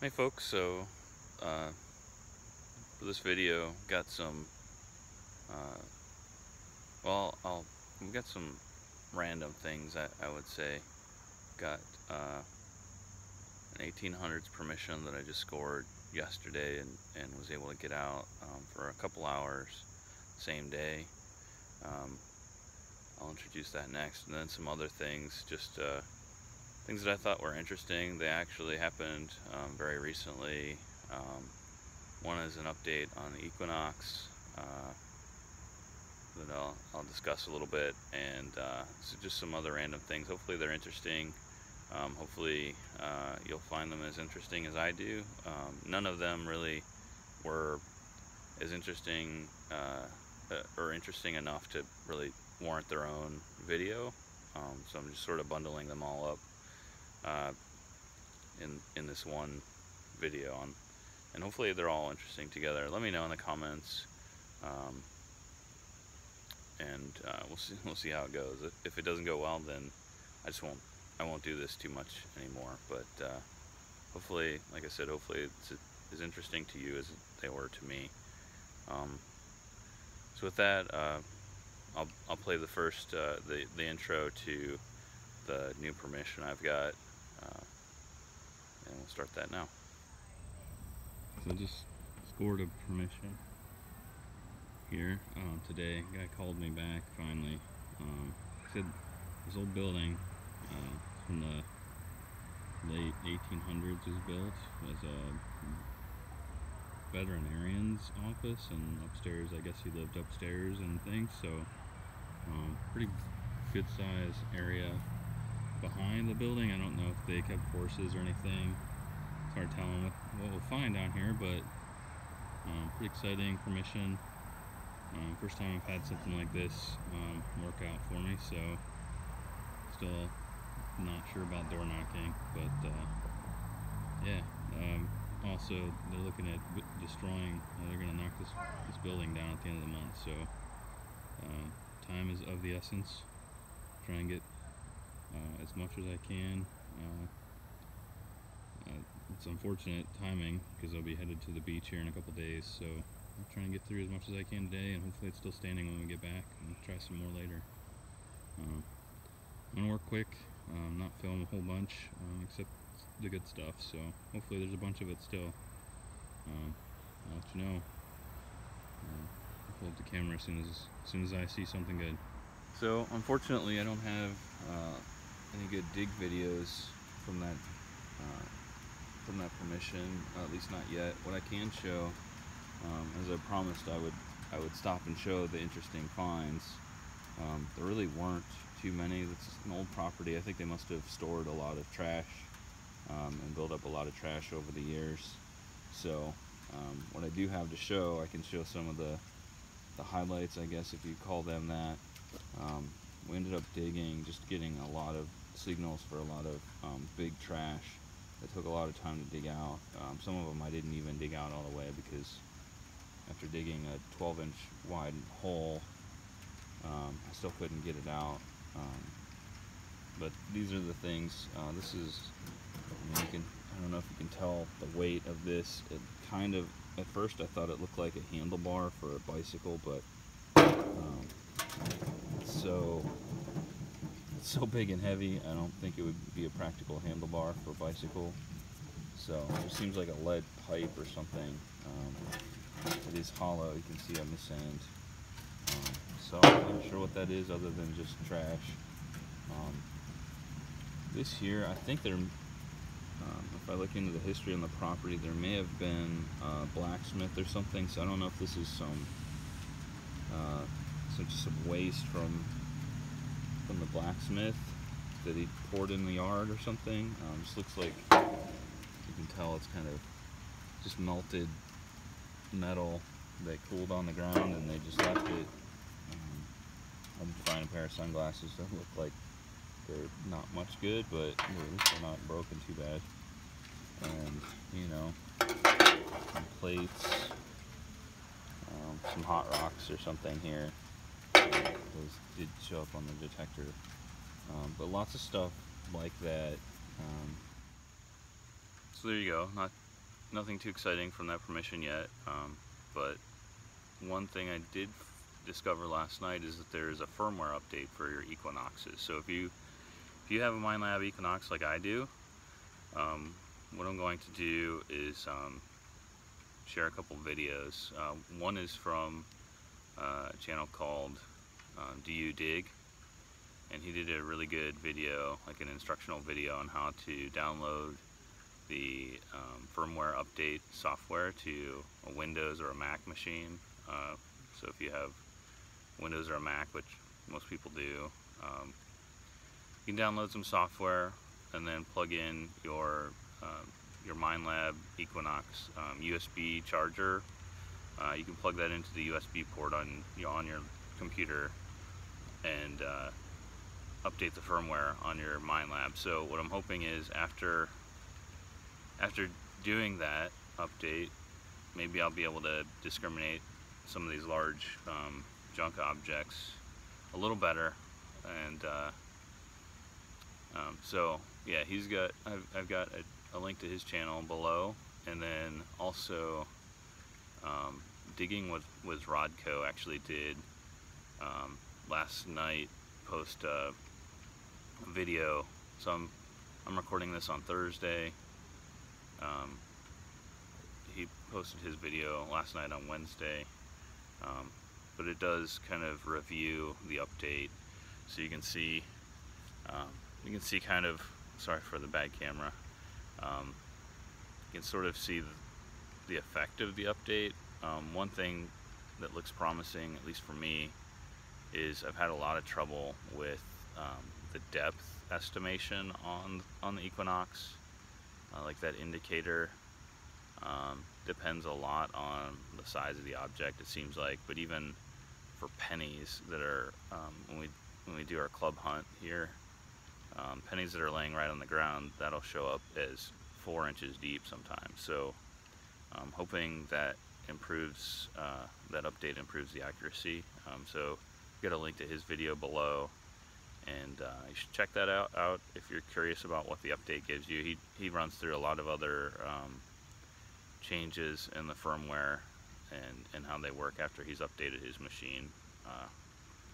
Hey folks, so for this video, got some, uh, we got some random things I would say. Got an 1800s permission that I just scored yesterday and was able to get out for a couple hours same day. I'll introduce that next, and then some other things, just things that I thought were interesting. They actually happened very recently. One is an update on the Equinox that I'll discuss a little bit, and so just some other random things. Hopefully they're interesting. Hopefully you'll find them as interesting as I do. None of them really were as interesting or interesting enough to really warrant their own video. So I'm just sort of bundling them all up in this one video and hopefully they're all interesting together. Let me know in the comments, and we'll see how it goes. If it doesn't go well, then I won't do this too much anymore. But hopefully, like I said, hopefully it's as interesting to you as they were to me. So with that, I'll play the first the intro to the new permission I've got, and we'll start that now. So I just scored a permission here today. Guy called me back finally. Said this old building from the late 1800s was built as a veterinarian's office, and upstairs, I guess he lived upstairs and things. So pretty good size area behind the building. I don't know if they kept horses or anything. It's hard telling what we'll find down here, but pretty exciting permission. First time I've had something like this work out for me, so still not sure about door knocking, but yeah. Also, they're looking at destroying. They're going to knock this building down at the end of the month, so time is of the essence. Try and get as much as I can. It's unfortunate timing because I'll be headed to the beach here in a couple days, so I'll try and get through as much as I can today, and hopefully it's still standing when we get back, and try some more later. I'm going to work quick, not film a whole bunch, except the good stuff, so hopefully there's a bunch of it still. I'll let you know. I'll pull up the camera as soon as I see something good. So unfortunately I don't have any good dig videos from that permission, at least not yet. What I can show, as I promised I would stop and show the interesting finds. There really weren't too many. It's an old property. I think they must have stored a lot of trash and built up a lot of trash over the years. So what I do have to show, I can show some of the highlights, I guess, if you call them that. We ended up digging, just getting a lot of signals for a lot of big trash. It took a lot of time to dig out. Some of them I didn't even dig out all the way, because after digging a 12-inch wide hole, I still couldn't get it out. But these are the things. This is, I don't know if you can tell the weight of this. It kind of, at first I thought it looked like a handlebar for a bicycle, but it's so big and heavy, I don't think it would be a practical handlebar for a bicycle. So it just seems like a lead pipe or something. It is hollow, you can see on this end. So I'm not sure what that is other than just trash. This here, I think there, if I look into the history on the property, there may have been a blacksmith or something. So I don't know if this is some waste from the blacksmith that he poured in the yard or something. Just looks like, you can tell it's kind of just melted metal that cooled on the ground, and they just left it. I'm buying a pair of sunglasses that look like they're not much good, but at least they're not broken too bad. And, you know, some plates, some hot rocks or something here. Those did show up on the detector. But lots of stuff like that. So there you go. Not nothing too exciting from that permission yet, but one thing I did discover last night is that there is a firmware update for your Equinoxes. So if you have a Minelab Equinox like I do, what I'm going to do is share a couple videos. One is from a channel called DoYouDig, and he did a really good video, like an instructional video on how to download the firmware update software to a Windows or a Mac machine. So if you have Windows or a Mac, which most people do, you can download some software and then plug in your Minelab Equinox USB charger. You can plug that into the USB port on your computer and update the firmware on your Minelab. So what I'm hoping is after doing that update, maybe I'll be able to discriminate some of these large junk objects a little better. And so yeah, I've got a link to his channel below, and then also Digging with RodCo actually did last night post a video. So I'm recording this on Thursday. He posted his video last night on Wednesday, but it does kind of review the update, so you can see kind of, sorry for the bad camera, you can sort of see the effect of the update. One thing that looks promising, at least for me, is I've had a lot of trouble with the depth estimation on the Equinox. Like that indicator depends a lot on the size of the object, it seems like. But even for pennies that are when we do our club hunt here, pennies that are laying right on the ground, that'll show up as 4 inches deep sometimes. So I'm hoping that improves, that update improves the accuracy. So get a link to his video below, and you should check that out if you're curious about what the update gives you. He runs through a lot of other changes in the firmware and how they work after he's updated his machine.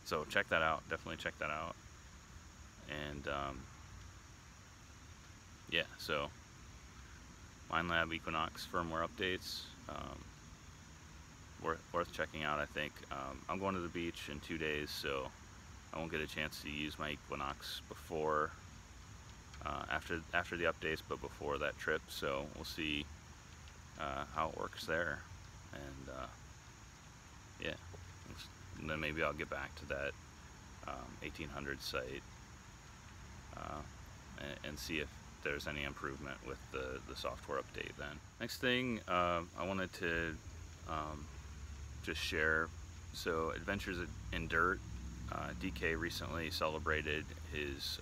So check that out, definitely check that out. And yeah, so Minelab Equinox firmware updates, worth checking out, I think. I'm going to the beach in 2 days, so I won't get a chance to use my Equinox before, after the updates, but before that trip. So we'll see how it works there, and yeah, and then maybe I'll get back to that 1800 site and see if there's any improvement with the software update then. Next thing I wanted to just share, so Adventures in Dirt, DK recently celebrated his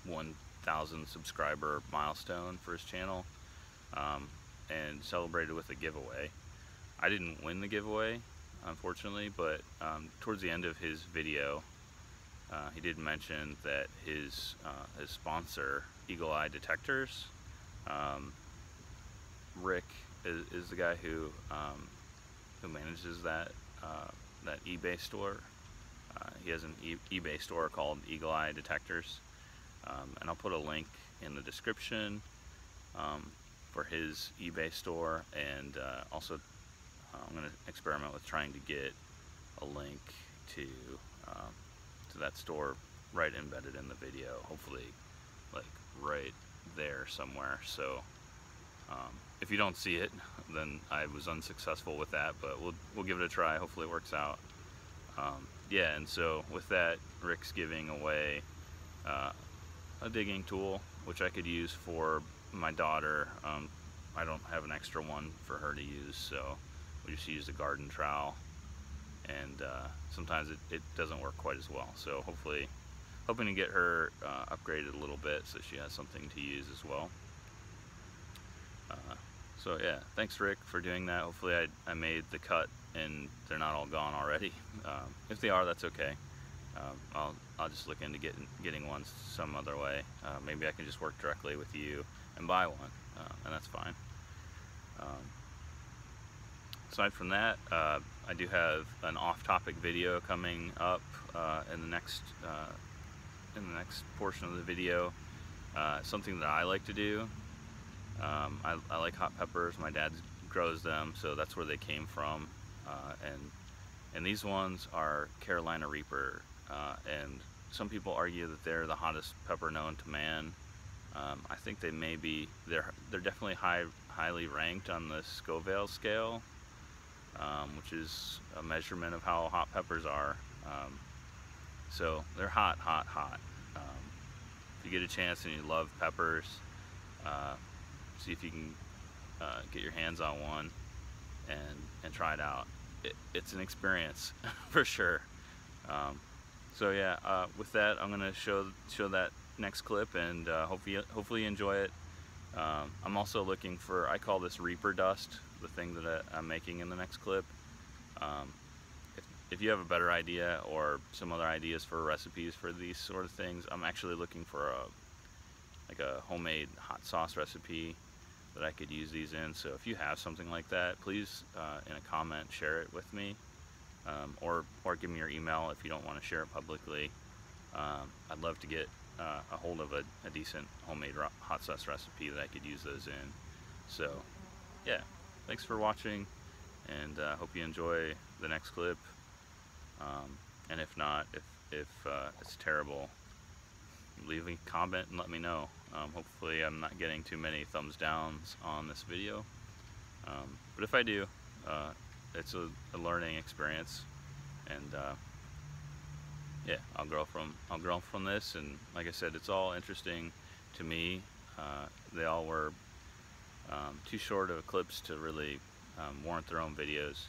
1,000 subscriber milestone for his channel, and celebrated with a giveaway. I didn't win the giveaway, unfortunately, but towards the end of his video, he did mention that his sponsor, Eagle Eye Detectors, Rick is the guy who manages that eBay store. He has an eBay store called Eagle Eye Detectors, and I'll put a link in the description for his eBay store, and also I'm going to experiment with trying to get a link to that store right embedded in the video, hopefully like right there somewhere. So if you don't see it, then I was unsuccessful with that, but we'll give it a try. Hopefully it works out. Yeah, and so with that, Rick's giving away a digging tool, which I could use for my daughter. I don't have an extra one for her to use, so we just use a garden trowel, and sometimes it doesn't work quite as well. So hoping to get her upgraded a little bit so she has something to use as well. So yeah, thanks Rick for doing that. Hopefully I made the cut and they're not all gone already. If they are, that's okay. I'll just look into getting one some other way. Maybe I can just work directly with you and buy one, and that's fine. Aside from that, I do have an off-topic video coming up in the next portion of the video. Something that I like to do. I like hot peppers. My dad grows them, so that's where they came from. And these ones are Carolina Reaper, and some people argue that they're the hottest pepper known to man. I think they may be. They're definitely highly ranked on the Scoville scale, which is a measurement of how hot peppers are. So they're hot, hot, hot. If you get a chance and you love peppers, see if you can get your hands on one and try it out. It's an experience for sure. So yeah, with that, I'm gonna show that next clip, and hopefully you enjoy it. I'm also looking for, I call this Reaper dust, the thing that I'm making in the next clip. If you have a better idea or some other ideas for recipes for these sort of things, I'm actually looking for a homemade hot sauce recipe that I could use these in. So if you have something like that, please in a comment share it with me, or give me your email if you don't want to share it publicly. I'd love to get a hold of a decent homemade hot sauce recipe that I could use those in. So yeah, thanks for watching, and hope you enjoy the next clip. And if not, if it's terrible, leave a comment and let me know. Hopefully I'm not getting too many thumbs downs on this video, but if I do, it's a learning experience, and yeah, I'll grow from this. And like I said, it's all interesting to me. They all were too short of clips to really warrant their own videos,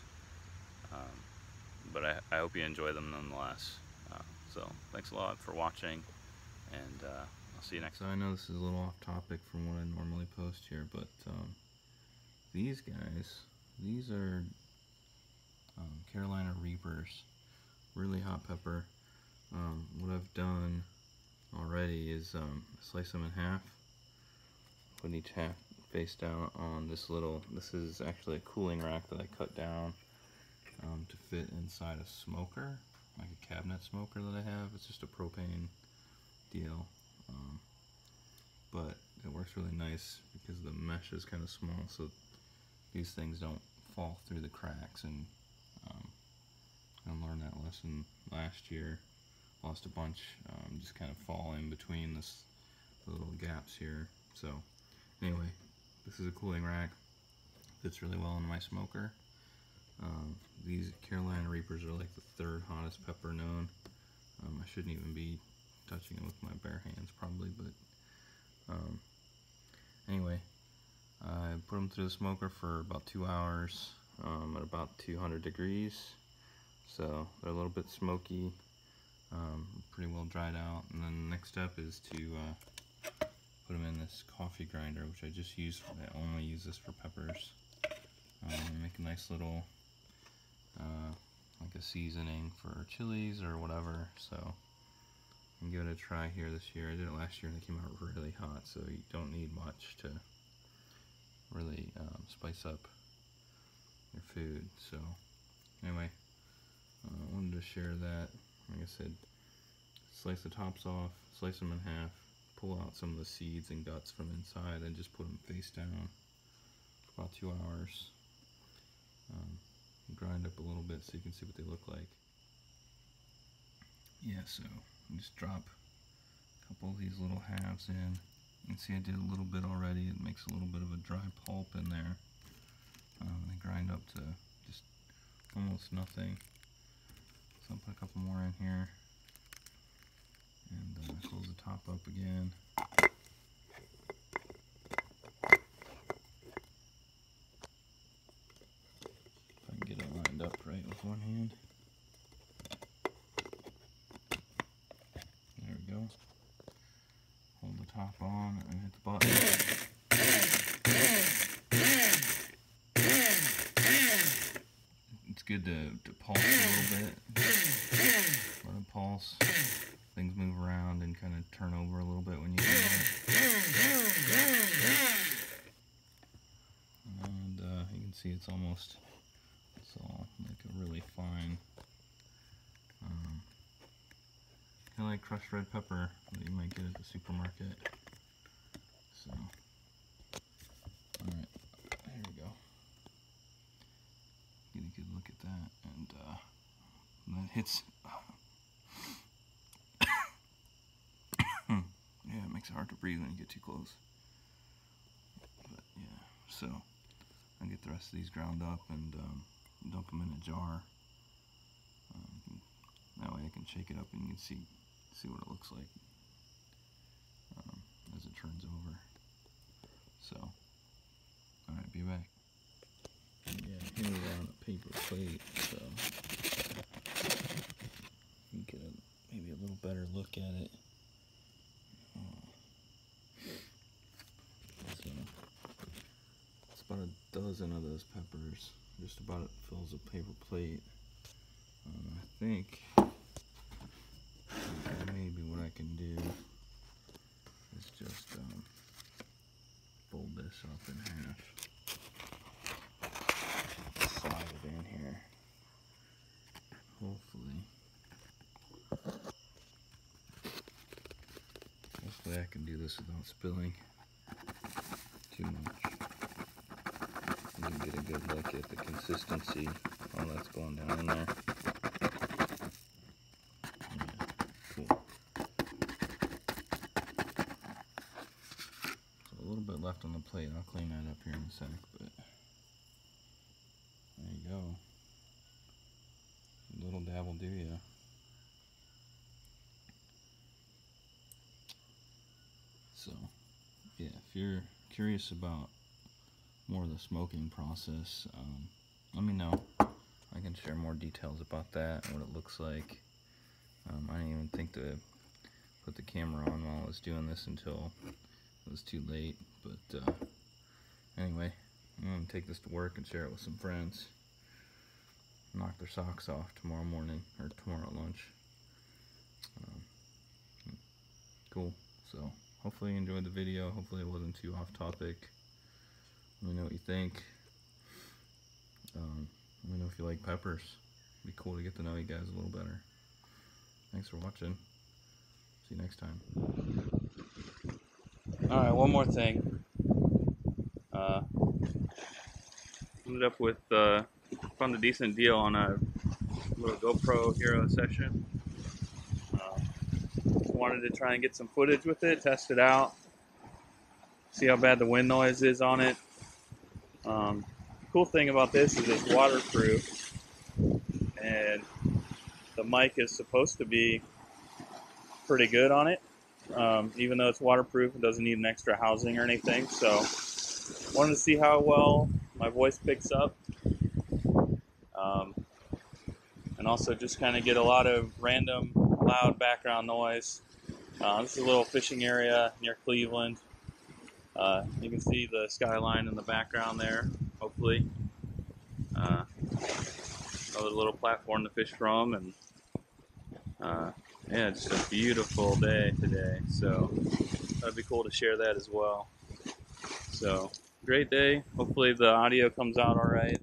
but I hope you enjoy them nonetheless. So thanks a lot for watching, and I'll see you next time. So I know this is a little off topic from what I normally post here, but these guys, these are Carolina Reapers, really hot pepper. What I've done already is slice them in half, put each half face down on this is actually a cooling rack that I cut down to fit inside a smoker, like a cabinet smoker that I have. It's just a propane deal, but it works really nice because the mesh is kind of small, so these things don't fall through the cracks. And I learned that lesson last year. Lost a bunch, just kind of falling between the little gaps here. So anyway, this is a cooling rack. Fits really well in my smoker. These Carolina Reapers are like the 3rd hottest pepper known. I shouldn't even be touching it with my bare hands probably, but anyway, I put them through the smoker for about 2 hours at about 200 degrees. So they're a little bit smoky, pretty well dried out. And then the next step is to put them in this coffee grinder, which I just use. I only use this for peppers. Make a nice little like a seasoning for chilies or whatever. So I'm giving it a try here this year. I did it last year and it came out really hot, so you don't need much to really spice up your food. So anyway, I wanted to share that. Like I said, slice the tops off, slice them in half, pull out some of the seeds and guts from inside, and just put them face down for about 2 hours. Grind up a little bit so you can see what they look like. Yeah, so just drop a couple of these little halves in. You can see I did a little bit already. It makes a little bit of a dry pulp in there. They grind up to just almost nothing. So I'll put a couple more in here, and close the top up again. If I can get it lined up right with one hand. There we go. Hold the top on and hit the button. It's good to pulse a little bit. Let it pulse. Things move around and kind of turn over a little bit when you do that. And see it's all like a really fine, kind of like crushed red pepper that you might get at the supermarket. So, alright, here we go. Get a good look at that, and that hits. Yeah, it makes it hard to breathe when you get too close. But yeah, so I'll get the rest of these ground up and dump them in a jar. That way I can shake it up and you can see what it looks like as it turns over. So, alright, be back. Yeah, here we're on a paper plate, so you can get maybe a little better look at it. So, it's about a dozen of those peppers. Just about it fills a paper plate. I think maybe what I can do is just fold this up in half. Slide it in here. Hopefully I can do this without spilling too much. You can get a good look at the consistency while that's going down in there. Yeah, cool. So a little bit left on the plate. I'll clean that up here in a sec, but there you go. A little dab will do ya. So, yeah, if you're curious about more of the smoking process, let me know. I can share more details about that and what it looks like. I didn't even think to put the camera on while I was doing this until it was too late. But anyway, I'm going to take this to work and share it with some friends. Knock their socks off tomorrow morning, or tomorrow at lunch. Cool. So, hopefully you enjoyed the video. Hopefully it wasn't too off topic. Let me know what you think. Let me know if you like peppers. It'd be cool to get to know you guys a little better. Thanks for watching. See you next time. Alright, one more thing. Ended up with, found a decent deal on a little GoPro Hero session. Wanted to try and get some footage with it, test it out, see how bad the wind noise is on it. Cool thing about this is it's waterproof, and the mic is supposed to be pretty good on it. Even though it's waterproof, it doesn't need an extra housing or anything. So wanted to see how well my voice picks up, and also just kind of get a lot of random loud background noise. This is a little fishing area near Cleveland. You can see the skyline in the background there, hopefully. Another little platform to fish from, and yeah, just a beautiful day today. So that'd be cool to share that as well. So great day. Hopefully the audio comes out all right.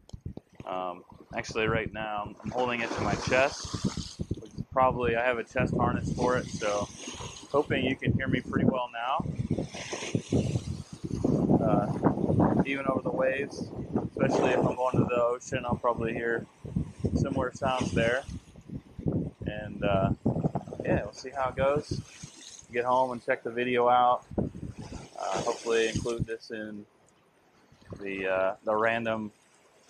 Actually, right now I'm holding it to my chest, which is probably, I have a chest harness for it, so hoping you can hear me pretty well now. Even over the waves, especially if I'm going to the ocean, I'll probably hear similar sounds there. And yeah, we'll see how it goes. Get home and check the video out. Hopefully include this in the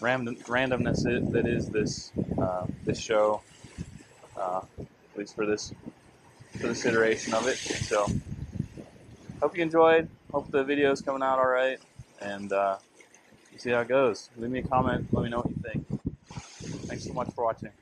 randomness that is this this show, at least for this iteration of it. So hope you enjoyed. Hope the video is coming out all right, and see how it goes. Leave me a comment. Let me know what you think. Thanks so much for watching.